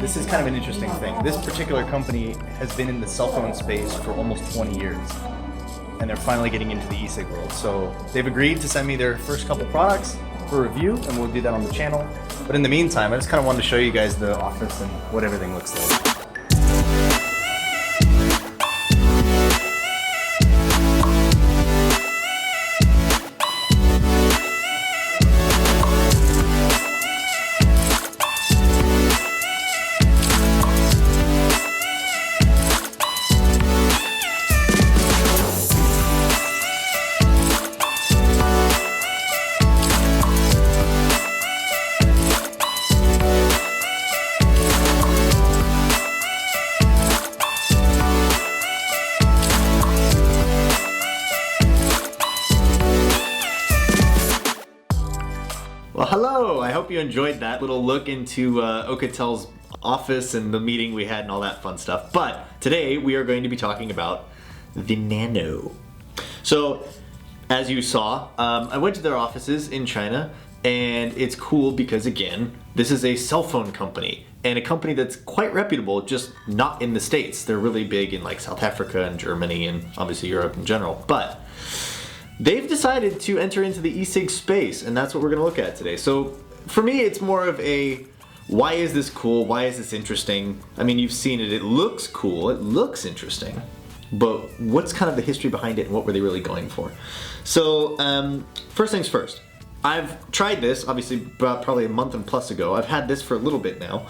this is kind of an interesting thing. This particular company has been in the cell phone space for almost 20 years. And they're finally getting into the e-cig world. So they've agreed to send me their first couple products for review, and we'll do that on the channel. But in the meantime, I just kind of wanted to show you guys the office and what everything looks like. Well, hello! I hope you enjoyed that little look into Oukitel's office and the meeting we had and all that fun stuff. But today we are going to be talking about the Nano. So, as you saw, I went to their offices in China, and it's cool because, again, this is a cell phone company, and a company that's quite reputable, just not in the States. They're really big in like South Africa and Germany and obviously Europe in general. But they've decided to enter into the e-cig space, and that's what we're going to look at today. So for me, it's more of a, why is this cool? Why is this interesting? I mean, you've seen it. It looks cool. It looks interesting. But what's kind of the history behind it, and what were they really going for? So first things first. I've tried this, obviously, about probably a month and plus ago. I've had this for a little bit now.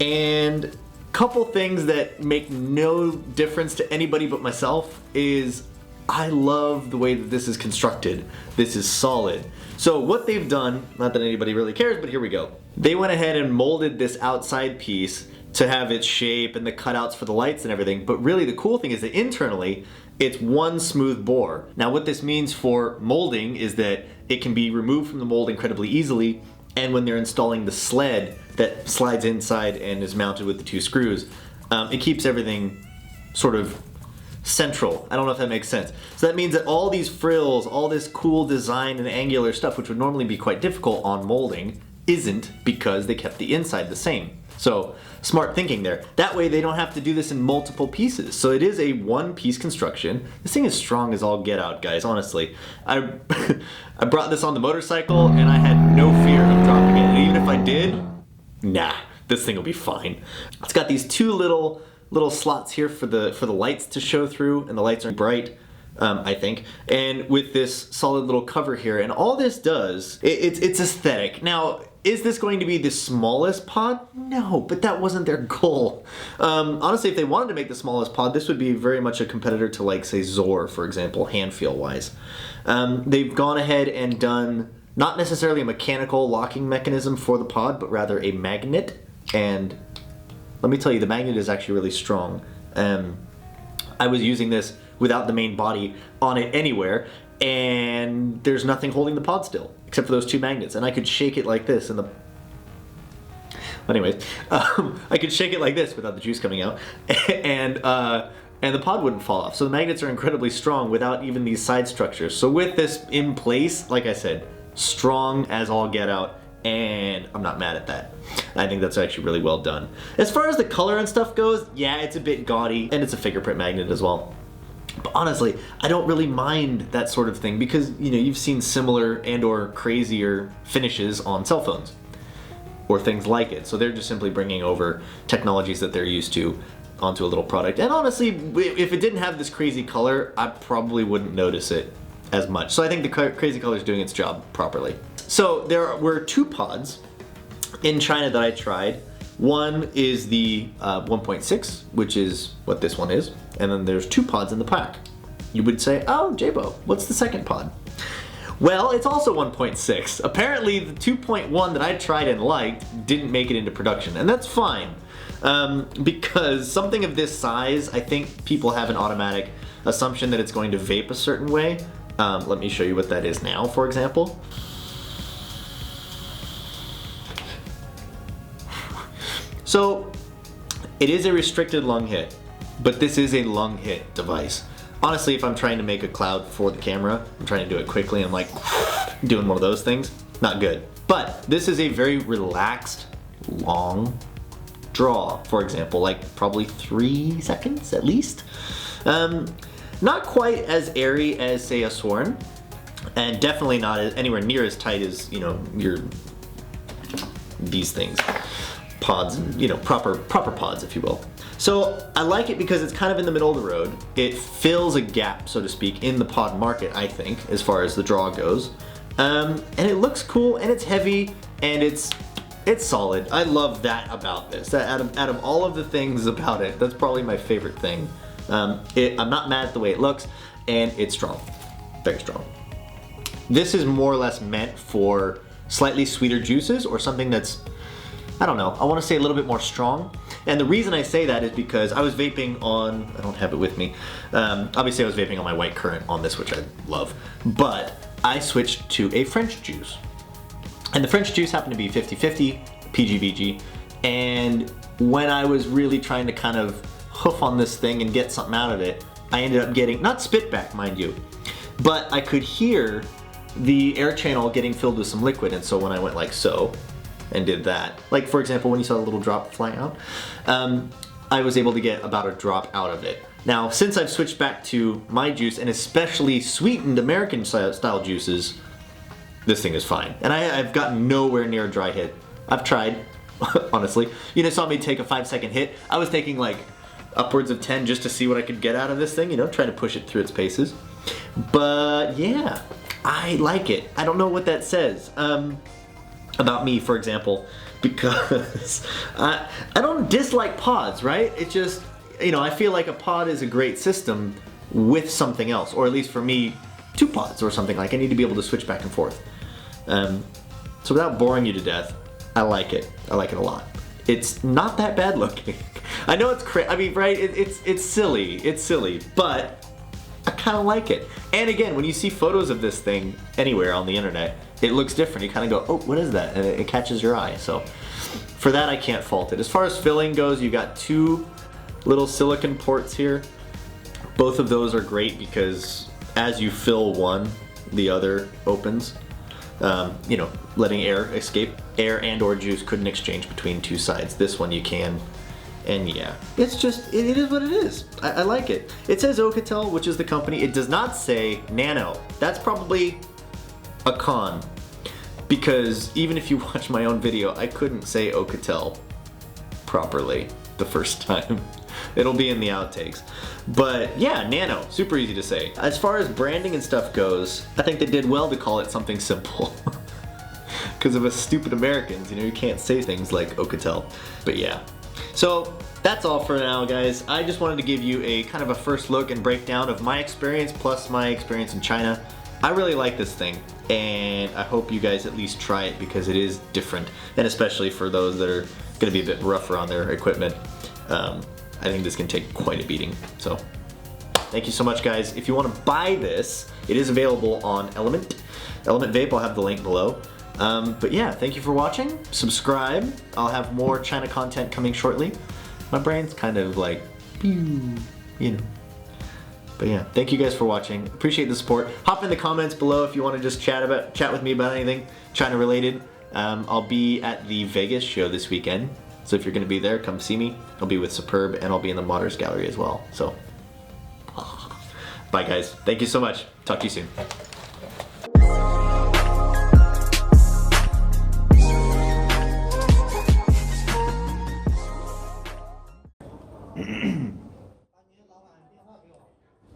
And a couple things that make no difference to anybody but myself is I love the way that this is constructed. This is solid. So what they've done, not that anybody really cares, but here we go. They went ahead and molded this outside piece to have its shape and the cutouts for the lights and everything, but really the cool thing is that internally, it's one smooth bore. Now what this means for molding is that it can be removed from the mold incredibly easily, and when they're installing the sled that slides inside and is mounted with the two screws, it keeps everything sort of central. I don't know if that makes sense. So that means that all these frills, all this cool design and angular stuff, which would normally be quite difficult on molding, isn't, because they kept the inside the same. So smart thinking there. That way they don't have to do this in multiple pieces. So it is a one-piece construction. This thing is strong as all get out, guys, honestly. I brought this on the motorcycle and I had no fear of dropping it. And even if I did, nah, this thing will be fine. It's got these two little slots here for the lights to show through, and the lights are bright, I think, and with this solid little cover here. And all this does, it's aesthetic. Now, is this going to be the smallest pod? No, but that wasn't their goal. Honestly, if they wanted to make the smallest pod, this would be very much a competitor to, like, say, Zor, for example, hand feel wise. They've gone ahead and done not necessarily a mechanical locking mechanism for the pod, but rather a magnet. And let me tell you, the magnet is actually really strong. I was using this without the main body on it anywhere, and there's nothing holding the pod still, except for those two magnets. And I could shake it like this, and anyways, I could shake it like this without the juice coming out, and the pod wouldn't fall off. So the magnets are incredibly strong without even these side structures. So with this in place, like I said, strong as all get out, and I'm not mad at that. I think that's actually really well done. As far as the color and stuff goes, yeah, it's a bit gaudy, and it's a fingerprint magnet as well. But honestly, I don't really mind that sort of thing because, you know, you've seen similar and or crazier finishes on cell phones or things like it. So they're just simply bringing over technologies that they're used to onto a little product. And honestly, if it didn't have this crazy color, I probably wouldn't notice it as much. So I think the crazy color is doing its job properly. So there were two pods in China that I tried. One is the 1.6, which is what this one is, and then there's two pods in the pack. You would say, oh, JayBo, what's the second pod? Well, it's also 1.6. Apparently the 2.1 that I tried and liked didn't make it into production, and that's fine. Because something of this size, I think people have an automatic assumption that it's going to vape a certain way. Let me show you what that is now, for example. So, it is a restricted lung hit, but this is a lung hit device. Honestly, if I'm trying to make a cloud for the camera, I'm trying to do it quickly, I'm like doing one of those things, not good. But this is a very relaxed, long straw, for example, like probably 3 seconds at least. Not quite as airy as, say, a Sworn, and definitely not anywhere near as tight as, you know, these things, pods, and, you know, proper pods, if you will. So I like it because it's kind of in the middle of the road. It fills a gap, so to speak, in the pod market, I think, as far as the draw goes. And it looks cool, and it's heavy, and it's solid. I love that about this. Out of all of the things about it, that's probably my favorite thing. I'm not mad at the way it looks, and it's strong, very strong. This is more or less meant for slightly sweeter juices or something that's, I don't know, I want to say a little bit more strong. And the reason I say that is because I was vaping on, I don't have it with me, obviously I was vaping on my white current on this, which I love, but I switched to a French juice. And the French juice happened to be 50/50, PGVG, and when I was really trying to kind of hoof on this thing and get something out of it, I ended up getting, not spit back mind you, but I could hear the air channel getting filled with some liquid, and so when I went like so, and did that, like for example when you saw the little drop flying out, I was able to get about a drop out of it. Now since I've switched back to my juice, and especially sweetened American style juices, this thing is fine. And I've gotten nowhere near a dry hit. I've tried, honestly. You know, saw me take a 5-second hit. I was taking like upwards of 10 just to see what I could get out of this thing, you know, trying to push it through its paces. But yeah, I like it. I don't know what that says about me, for example, because I don't dislike pods, right? It just, you know, I feel like a pod is a great system with something else, or at least for me, 2 pods or something. Like I need to be able to switch back and forth. So without boring you to death, I like it. I like it a lot. It's not that bad looking. I know it's I mean, right? It's silly. It's silly, but I kind of like it. And again, when you see photos of this thing anywhere on the internet, it looks different. You kind of go, oh, what is that? And it catches your eye. So for that, I can't fault it. As far as filling goes, you got 2 little silicone ports here. Both of those are great because as you fill one, the other opens. You know, letting air escape. Air and or juice couldn't exchange between 2 sides. This one you can. And yeah, it's just, it is what it is. I like it. It says Oukitel, which is the company. It does not say Nano. That's probably a con. Because even if you watch my own video, I couldn't say Oukitel properly the first time. It'll be in the outtakes. But yeah, Nano, super easy to say. As far as branding and stuff goes, I think they did well to call it something simple. Because of us stupid Americans, you know, you can't say things like Oukitel. But yeah. So that's all for now, guys. I just wanted to give you a kind of a first look and breakdown of my experience plus my experience in China. I really like this thing, and I hope you guys at least try it because it is different, and especially for those that are going to be a bit rougher on their equipment. I think this can take quite a beating. So thank you so much, guys. If you want to buy this, it is available on Element Vape. I'll have the link below. But yeah, thank you for watching. Subscribe. I'll have more China content coming shortly. My brain's kind of like, you know. But yeah, thank you guys for watching. Appreciate the support. Hop in the comments below if you want to just chat with me about anything China related. I'll be at the Vegas show this weekend. So if you're going to be there, come see me. I'll be with Superb, and I'll be in the Modders Gallery as well. So, bye guys. Thank you so much. Talk to you soon.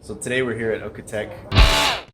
So today we're here at Oukitel.